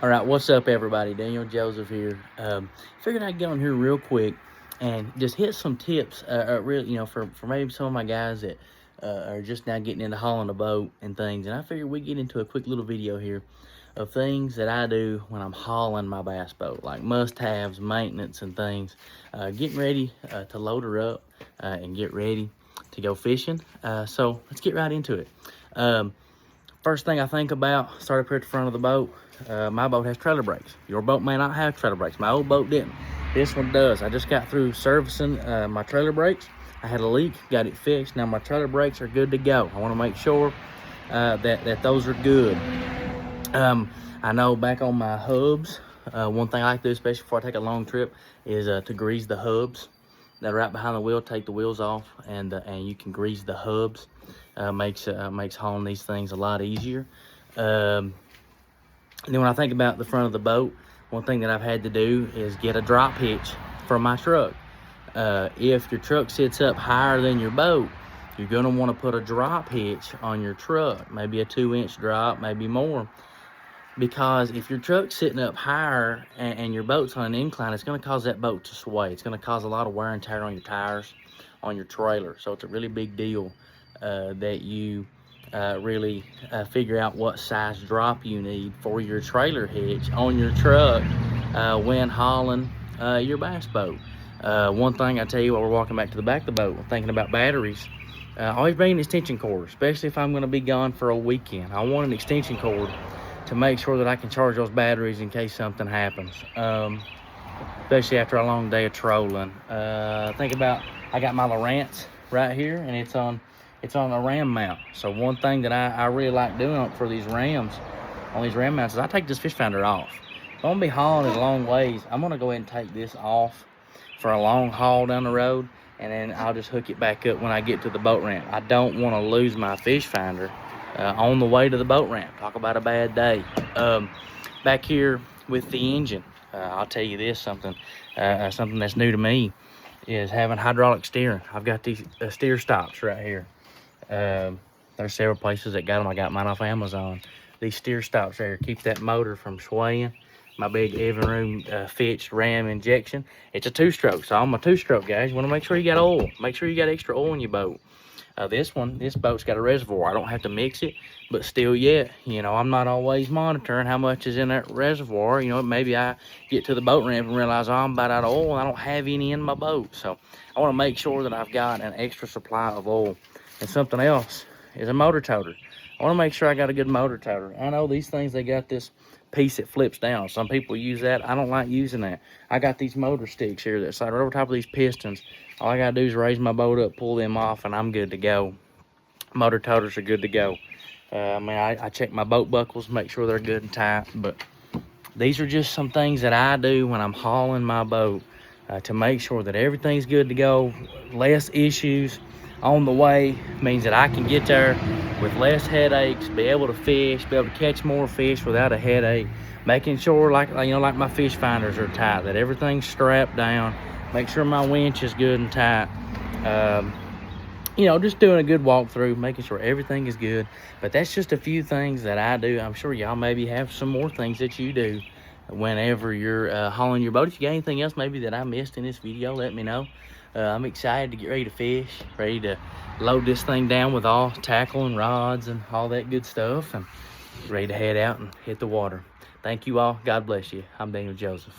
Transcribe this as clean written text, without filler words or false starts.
All right, what's up, everybody? Daniel Joseph here. Figured I'd get on here real quick and just hit some tips, for maybe some of my guys that are just now getting into hauling a boat and things. And I figured we'd get into a quick little video here of things that I do when I'm hauling my bass boat, like must-haves, maintenance, and things. Getting ready to load her up and get ready to go fishing. So let's get right into it. First thing I think about, start up here at the front of the boat. My boat has trailer brakes. Your boat may not have trailer brakes. My old boat didn't. This one does. I just got through servicing my trailer brakes. I had a leak, got it fixed. Now my trailer brakes are good to go. I want to make sure that those are good. I know back on my hubs, one thing I like to do, especially before I take a long trip, is to grease the hubs that are right behind the wheel. Take the wheels off, and you can grease the hubs. Makes hauling these things a lot easier. And then when I think about the front of the boat, one thing that I've had to do is get a drop hitch for my truck. If your truck sits up higher than your boat, you're going to want to put a drop hitch on your truck, maybe a 2-inch drop, maybe more. Because if your truck's sitting up higher and your boat's on an incline, it's going to cause that boat to sway. It's going to cause a lot of wear and tear on your tires, on your trailer. So it's a really big deal that you really figure out what size drop you need for your trailer hitch on your truck when hauling your bass boat. One thing I tell you while we're walking back to the back of the boat, thinking about batteries, always bring an extension cord, especially if I'm going to be gone for a weekend. I want an extension cord to make sure that I can charge those batteries in case something happens, especially after a long day of trolling. Think about, I got my Lowrance right here, and it's on a ram mount. So one thing that I really like doing for these rams, on these ram mounts, is I take this fish finder off. If I'm gonna be hauling it a long ways, I'm gonna go ahead and take this off for a long haul down the road, and then I'll just hook it back up when I get to the boat ramp. I don't want to lose my fish finder on the way to the boat ramp. Talk about a bad day. Back here with the engine, I'll tell you this, something that's new to me is having hydraulic steering. I've got these steer stops right here. There's several places that got them. I got mine off Amazon. These steer stops right here keep that motor from swaying. My big Evinrude Fitch Ram injection. It's a 2-stroke, so I'm a 2-stroke, guys. You want to make sure you got oil. Make sure you got extra oil in your boat. This boat's got a reservoir. I don't have to mix it, but still yet, I'm not always monitoring how much is in that reservoir. Maybe I get to the boat ramp and realize, oh, I'm about out of oil and I don't have any in my boat. So I want to make sure that I've got an extra supply of oil. And something else is a motor toter. I want to make sure I got a good motor toter. I know these things, they got this piece that flips down. Some people use that. I don't like using that. I got these motor sticks here that slide right over top of these pistons. All I gotta do is raise my boat up, pull them off, and I'm good to go. Motor toters are good to go. I check my boat buckles, make sure they're good and tight. But these are just some things that I do when I'm hauling my boat to make sure that everything's good to go. Less issues on the way means that I can get there with less headaches, be able to fish, be able to catch more fish without a headache. Making sure, like my fish finders are tight, that everything's strapped down. Make sure my winch is good and tight. Just doing a good walkthrough, making sure everything is good. But that's just a few things that I do. I'm sure y'all maybe have some more things that you do whenever you're hauling your boat. If you got anything else maybe that I missed in this video, let me know. I'm excited to get ready to fish, ready to load this thing down with all tackle and rods and all that good stuff, and ready to head out and hit the water. Thank you all. God bless you. I'm Daniel Joseph.